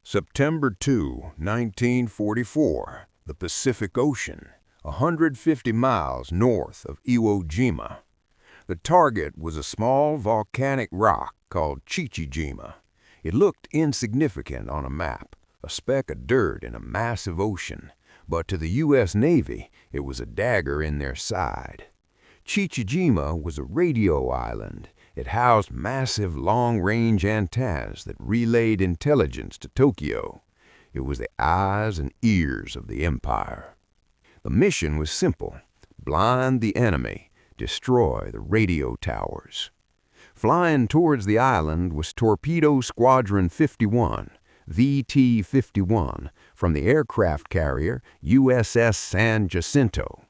September 2, 1944, the Pacific Ocean, 150 miles north of Iwo Jima. The target was a small volcanic rock called Chichijima. It looked insignificant on a map, a speck of dirt in a massive ocean, but to the U.S. Navy, it was a dagger in their side. Chichijima was a radio island. It housed massive long-range antennas that relayed intelligence to Tokyo. It was the eyes and ears of the empire. The mission was simple: blind the enemy, destroy the radio towers. Flying towards the island was Torpedo Squadron 51, VT-51, from the aircraft carrier USS San Jacinto.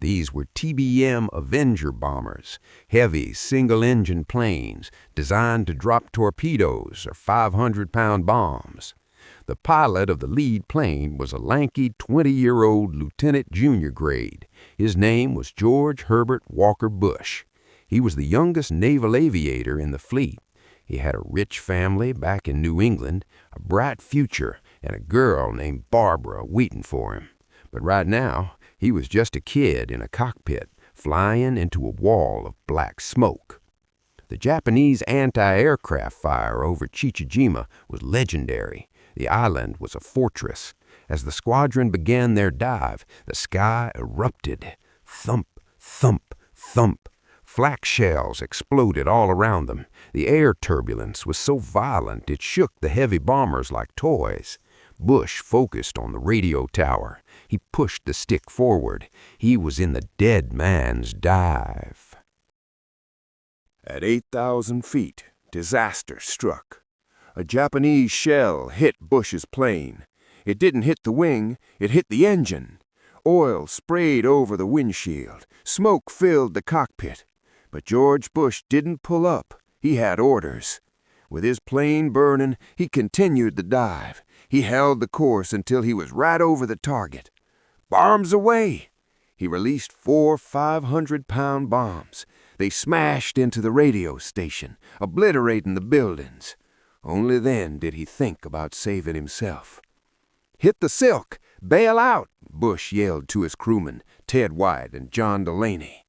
These were TBM Avenger bombers, heavy single-engine planes designed to drop torpedoes or 500-pound bombs. The pilot of the lead plane was a lanky 20-year-old lieutenant junior grade. His name was George Herbert Walker Bush. He was the youngest naval aviator in the fleet. He had a rich family back in New England, a bright future, and a girl named Barbara waiting for him. But right now, he was just a kid in a cockpit, flying into a wall of black smoke. The Japanese anti-aircraft fire over Chichijima was legendary. The island was a fortress. As the squadron began their dive, the sky erupted. Thump, thump, thump. Flak shells exploded all around them. The air turbulence was so violent it shook the heavy bombers like toys. Bush focused on the radio tower. He pushed the stick forward. He was in the dead man's dive. At 8,000 feet, disaster struck. A Japanese shell hit Bush's plane. It didn't hit the wing, it hit the engine. Oil sprayed over the windshield. Smoke filled the cockpit. But George Bush didn't pull up. He had orders. With his plane burning, he continued the dive. He held the course until he was right over the target. Bombs away! He released 4 500-pound bombs. They smashed into the radio station, obliterating the buildings. Only then did he think about saving himself. "Hit the silk! Bail out!" Bush yelled to his crewmen, Ted White and John Delaney.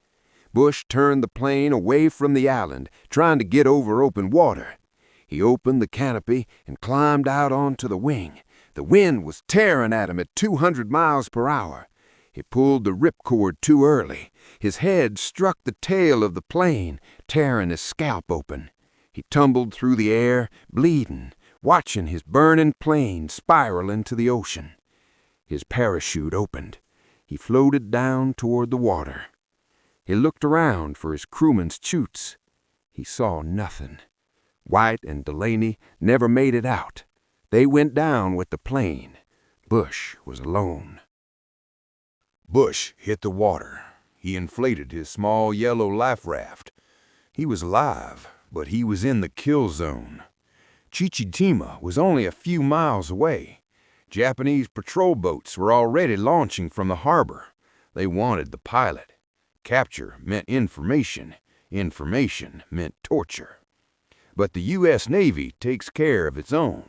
Bush turned the plane away from the island, trying to get over open water. He opened the canopy and climbed out onto the wing. The wind was tearing at him at 200 miles per hour. He pulled the ripcord too early. His head struck the tail of the plane, tearing his scalp open. He tumbled through the air, bleeding, watching his burning plane spiral into the ocean. His parachute opened. He floated down toward the water. He looked around for his crewmen's chutes. He saw nothing. White and Delaney never made it out. They went down with the plane. Bush was alone. Bush hit the water. He inflated his small yellow life raft. He was alive, but he was in the kill zone. Chichijima was only a few miles away. Japanese patrol boats were already launching from the harbor. They wanted the pilot. Capture meant information. Information meant torture. But the U.S. Navy takes care of its own.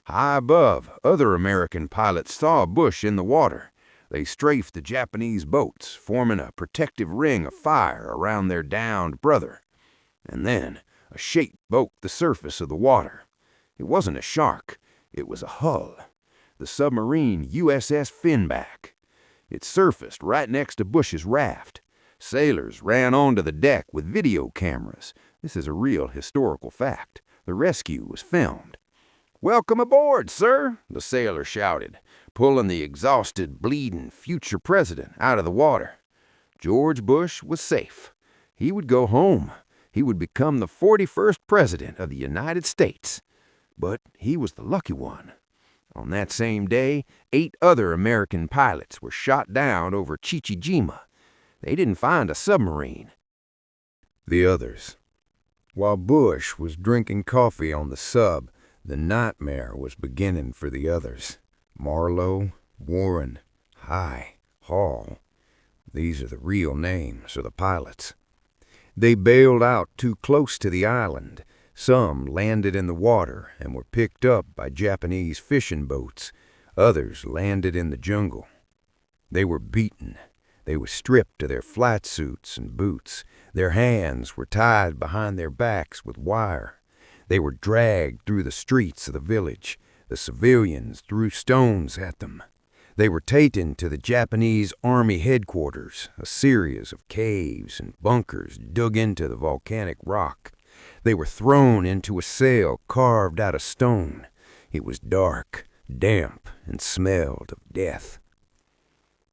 High above, other American pilots saw Bush in the water. They strafed the Japanese boats, forming a protective ring of fire around their downed brother. And then a shape broke the surface of the water. It wasn't a shark. It was a hull. The submarine USS Finback. It surfaced right next to Bush's raft. Sailors ran onto the deck with video cameras. This is a real historical fact. The rescue was filmed. "Welcome aboard, sir," the sailor shouted, pulling the exhausted, bleeding future president out of the water. George Bush was safe. He would go home. He would become the 41st president of the United States. But he was the lucky one. On that same day, 8 other American pilots were shot down over Chichijima. They didn't find a submarine. The others. While Bush was drinking coffee on the sub, the nightmare was beginning for the others. Marlowe, Warren, High, Hall. These are the real names of the pilots. They bailed out too close to the island. Some landed in the water and were picked up by Japanese fishing boats. Others landed in the jungle. They were beaten. They were stripped of their flight suits and boots. Their hands were tied behind their backs with wire. They were dragged through the streets of the village. The civilians threw stones at them. They were taken to the Japanese Army headquarters, a series of caves and bunkers dug into the volcanic rock. They were thrown into a cell carved out of stone. It was dark, damp, and smelled of death.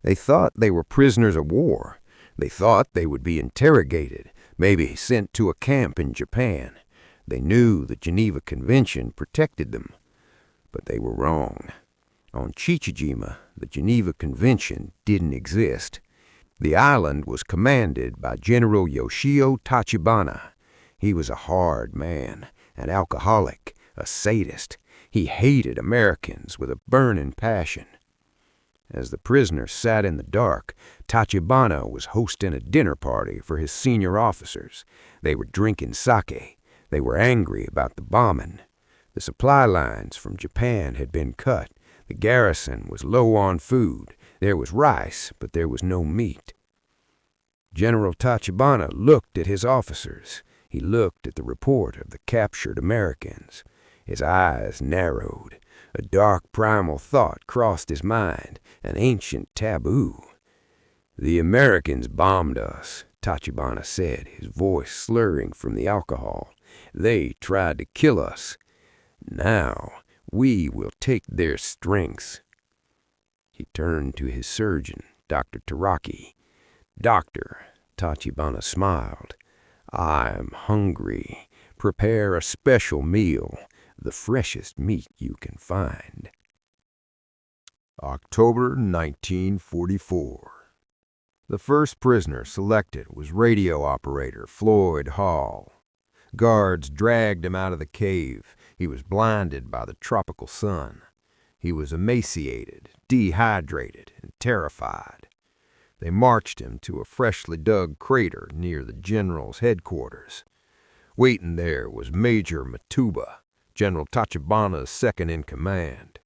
They thought they were prisoners of war. They thought they would be interrogated, maybe sent to a camp in Japan. They knew the Geneva Convention protected them. But they were wrong. On Chichijima, the Geneva Convention didn't exist. The island was commanded by General Yoshio Tachibana. He was a hard man, an alcoholic, a sadist. He hated Americans with a burning passion. As the prisoners sat in the dark, Tachibana was hosting a dinner party for his senior officers. They were drinking sake. They were angry about the bombing. The supply lines from Japan had been cut. The garrison was low on food. There was rice, but there was no meat. General Tachibana looked at his officers. He looked at the report of the captured Americans. His eyes narrowed. A dark primal thought crossed his mind, an ancient taboo. "The Americans bombed us," Tachibana said, his voice slurring from the alcohol. "They tried to kill us. Now we will take their strengths." He turned to his surgeon, Dr. Taraki. "Doctor," Tachibana smiled, "I'm hungry. Prepare a special meal, the freshest meat you can find." October 1944. The first prisoner selected was radio operator Floyd Hall. Guards dragged him out of the cave. He was blinded by the tropical sun. He was emaciated, dehydrated, and terrified. They marched him to a freshly dug crater near the general's headquarters. Waiting there was Major Matuba, General Tachibana's second-in-command.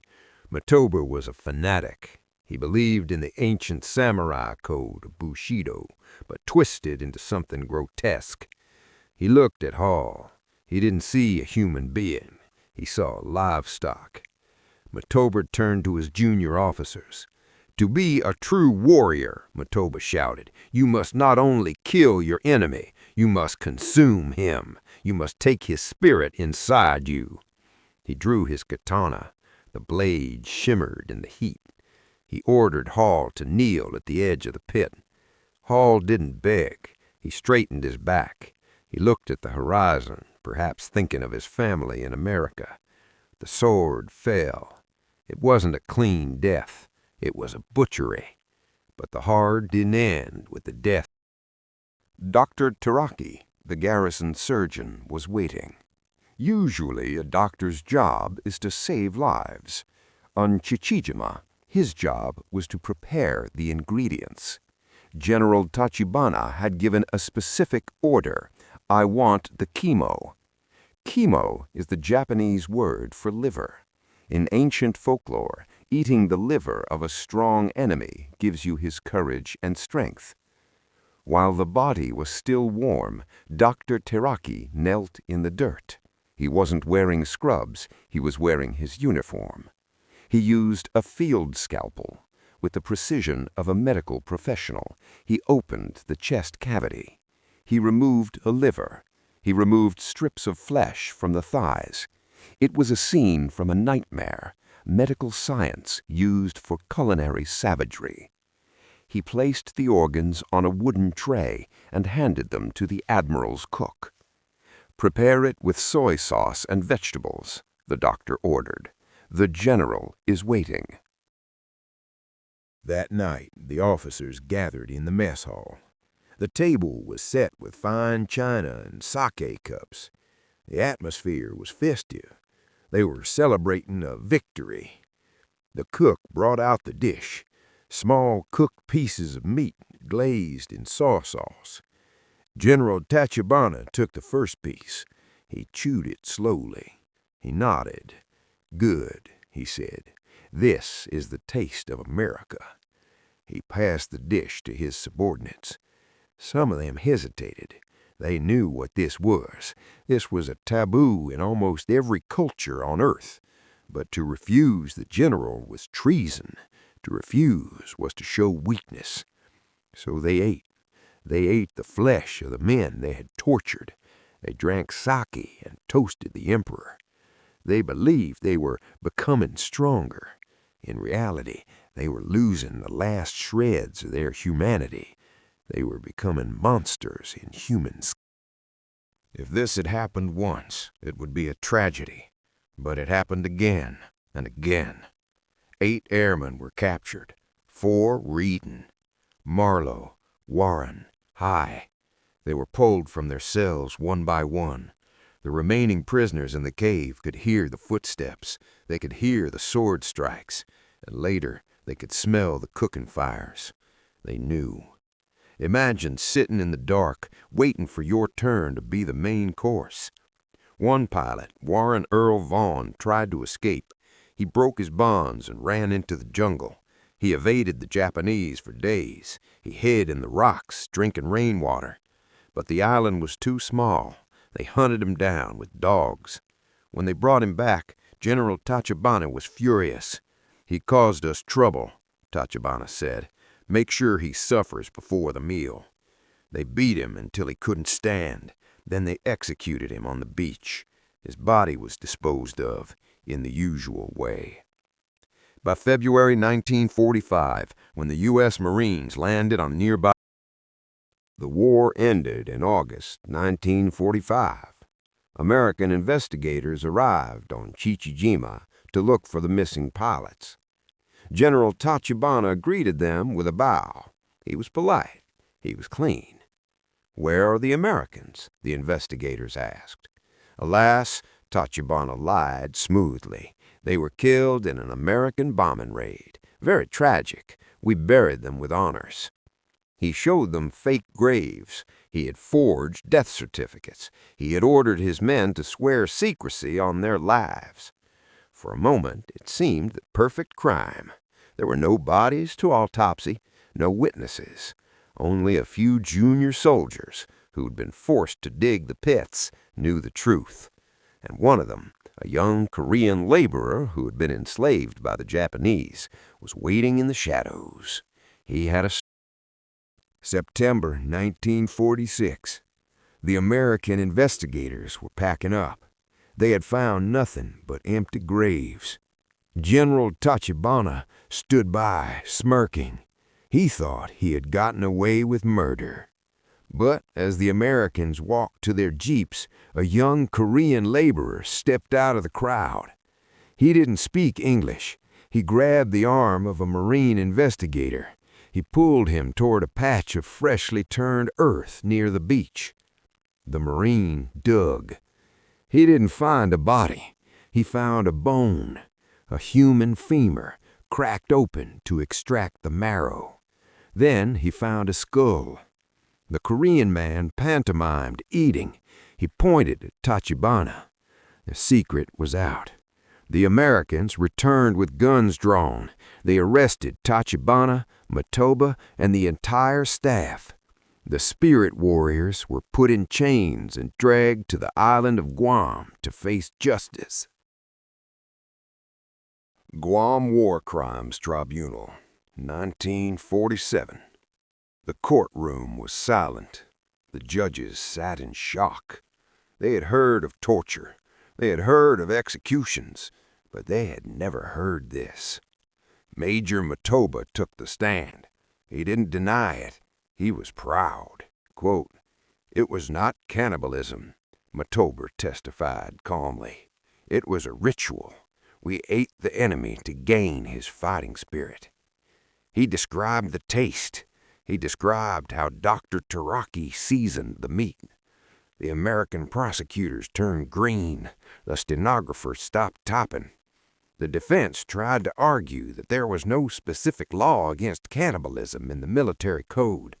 Matuba was a fanatic. He believed in the ancient samurai code of Bushido, but twisted into something grotesque. He looked at Hall. He didn't see a human being. He saw livestock. Matuba turned to his junior officers. "To be a true warrior," Matuba shouted, "you must not only kill your enemy, you must consume him. You must take his spirit inside you." He drew his katana. The blade shimmered in the heat. He ordered Hall to kneel at the edge of the pit. Hall didn't beg. He straightened his back. He looked at the horizon, perhaps thinking of his family in America. The sword fell. It wasn't a clean death. It was a butchery. But the horror didn't end with the death. Dr. Taraki, the garrison surgeon, was waiting. Usually a doctor's job is to save lives. On Chichijima, his job was to prepare the ingredients. General Tachibana had given a specific order: "I want the chemo." Chemo is the Japanese word for liver. In ancient folklore, eating the liver of a strong enemy gives you his courage and strength. While the body was still warm, Dr. Taraki knelt in the dirt. He wasn't wearing scrubs, he was wearing his uniform. He used a field scalpel. With the precision of a medical professional, he opened the chest cavity. He removed a liver. He removed strips of flesh from the thighs. It was a scene from a nightmare, medical science used for culinary savagery. He placed the organs on a wooden tray and handed them to the admiral's cook. "Prepare it with soy sauce and vegetables," the doctor ordered. "The general is waiting." That night, the officers gathered in the mess hall. The table was set with fine china and sake cups. The atmosphere was festive. They were celebrating a victory. The cook brought out the dish, small cooked pieces of meat glazed in soy sauce. General Tachibana took the first piece. He chewed it slowly. He nodded. "Good," he said. "This is the taste of America." He passed the dish to his subordinates. Some of them hesitated. They knew what this was. This was a taboo in almost every culture on earth. But to refuse the general was treason. To refuse was to show weakness. So they ate. They ate the flesh of the men they had tortured. They drank sake and toasted the emperor. They believed they were becoming stronger. In reality, they were losing the last shreds of their humanity. They were becoming monsters in humans. If this had happened once, it would be a tragedy. But it happened again and again. 8 airmen were captured. 4 were eaten. Marlowe, Warren, High. They were pulled from their cells one by one. The remaining prisoners in the cave could hear the footsteps. They could hear the sword strikes. And later, they could smell the cooking fires. They knew. Imagine sitting in the dark, waiting for your turn to be the main course. One pilot, Warren Earl Vaughn, tried to escape. He broke his bonds and ran into the jungle. He evaded the Japanese for days. He hid in the rocks, drinking rainwater. But the island was too small. They hunted him down with dogs. When they brought him back, General Tachibana was furious. "He caused us trouble," Tachibana said. "Make sure he suffers before the meal." They beat him until he couldn't stand. Then they executed him on the beach. His body was disposed of in the usual way. By February 1945, when the U.S. Marines landed on nearby, the war ended in August 1945. American investigators arrived on Chichijima to look for the missing pilots. General Tachibana greeted them with a bow. He was polite. He was clean. "Where are the Americans?" the investigators asked. Alas, Tachibana lied smoothly. "They were killed in an American bombing raid. Very tragic. We buried them with honors." He showed them fake graves. He had forged death certificates. He had ordered his men to swear secrecy on their lives. For a moment, it seemed the perfect crime. There were no bodies to autopsy, no witnesses. Only a few junior soldiers who'd been forced to dig the pits knew the truth. And one of them, a young Korean laborer who had been enslaved by the Japanese, was waiting in the shadows. He had a September 1946. The American investigators were packing up. They had found nothing but empty graves. General Tachibana stood by, smirking. He thought he had gotten away with murder. But as the Americans walked to their jeeps, a young Korean laborer stepped out of the crowd. He didn't speak English. He grabbed the arm of a Marine investigator. He pulled him toward a patch of freshly turned earth near the beach. The Marine dug. He didn't find a body. He found a bone, a human femur, cracked open to extract the marrow. Then he found a skull. The Korean man pantomimed eating. He pointed at Tachibana. The secret was out. The Americans returned with guns drawn. They arrested Tachibana, Matoba, and the entire staff. The spirit warriors were put in chains and dragged to the island of Guam to face justice. Guam War Crimes Tribunal, 1947. The courtroom was silent. The judges sat in shock. They had heard of torture. They had heard of executions, but they had never heard this. Major Matoba took the stand. He didn't deny it. He was proud. Quote, "It was not cannibalism," Matoba testified calmly. "It was a ritual. We ate the enemy to gain his fighting spirit." He described the taste. He described how Dr. Taraki seasoned the meat. The American prosecutors turned green. The stenographers stopped typing. The defense tried to argue that there was no specific law against cannibalism in the military code.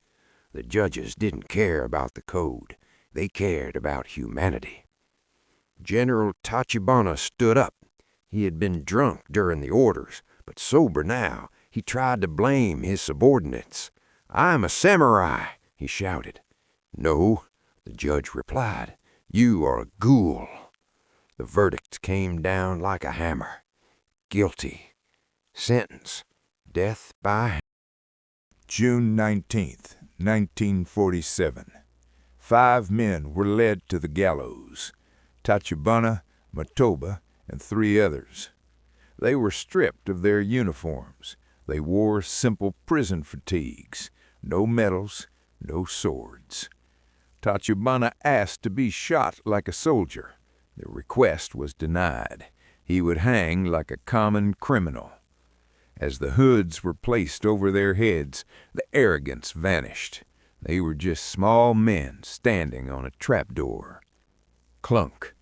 The judges didn't care about the code. They cared about humanity. General Tachibana stood up. He had been drunk during the orders, but sober now. He tried to blame his subordinates. "I'm a samurai," he shouted. "No," the judge replied. "You are a ghoul." The verdict came down like a hammer. Guilty. Sentence: death by... June 19th, 1947. 5 men were led to the gallows: Tachibana, Matoba, and 3 others. They were stripped of their uniforms. They wore simple prison fatigues, no medals, no swords. Tachibana asked to be shot like a soldier. The request was denied. He would hang like a common criminal. As the hoods were placed over their heads, the arrogance vanished. They were just small men standing on a trapdoor. Clunk.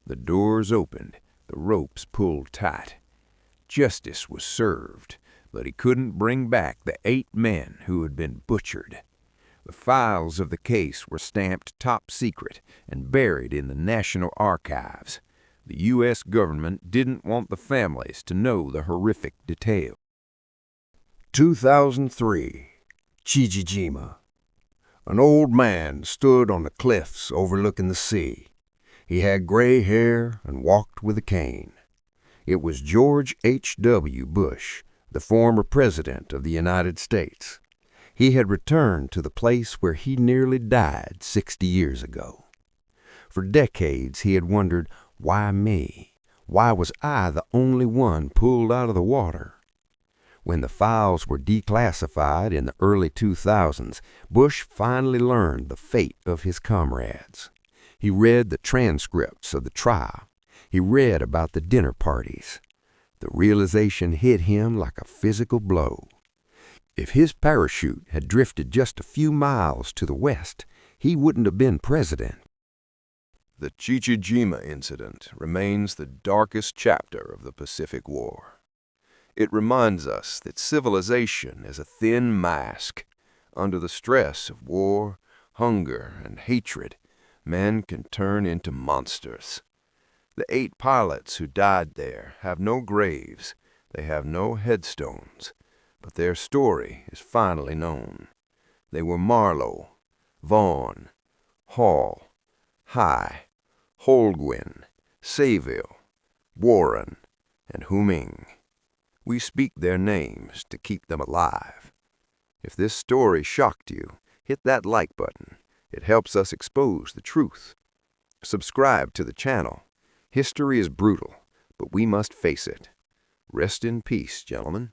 The doors opened. The ropes pulled tight. Justice was served, but he couldn't bring back the 8 men who had been butchered. The files of the case were stamped top secret and buried in the National Archives. The U.S. government didn't want the families to know the horrific details. 2003, Chichijima. An old man stood on the cliffs overlooking the sea. He had gray hair and walked with a cane. It was George H.W. Bush, the former President of the United States. He had returned to the place where he nearly died 60 years ago. For decades he had wondered, why me? Why was I the only one pulled out of the water? When the files were declassified in the early 2000s, Bush finally learned the fate of his comrades. He read the transcripts of the trial. He read about the dinner parties. The realization hit him like a physical blow. If his parachute had drifted just a few miles to the west, he wouldn't have been president. The Chichijima Incident remains the darkest chapter of the Pacific War. It reminds us that civilization is a thin mask. Under the stress of war, hunger, and hatred, men can turn into monsters. The 8 pilots who died there have no graves, they have no headstones, but their story is finally known. They were Marlowe, Vaughn, Hall, High, Holguin, Sayville, Warren, and Huming. We speak their names to keep them alive. If this story shocked you, hit that like button. It helps us expose the truth. Subscribe to the channel. History is brutal, but we must face it. Rest in peace, gentlemen.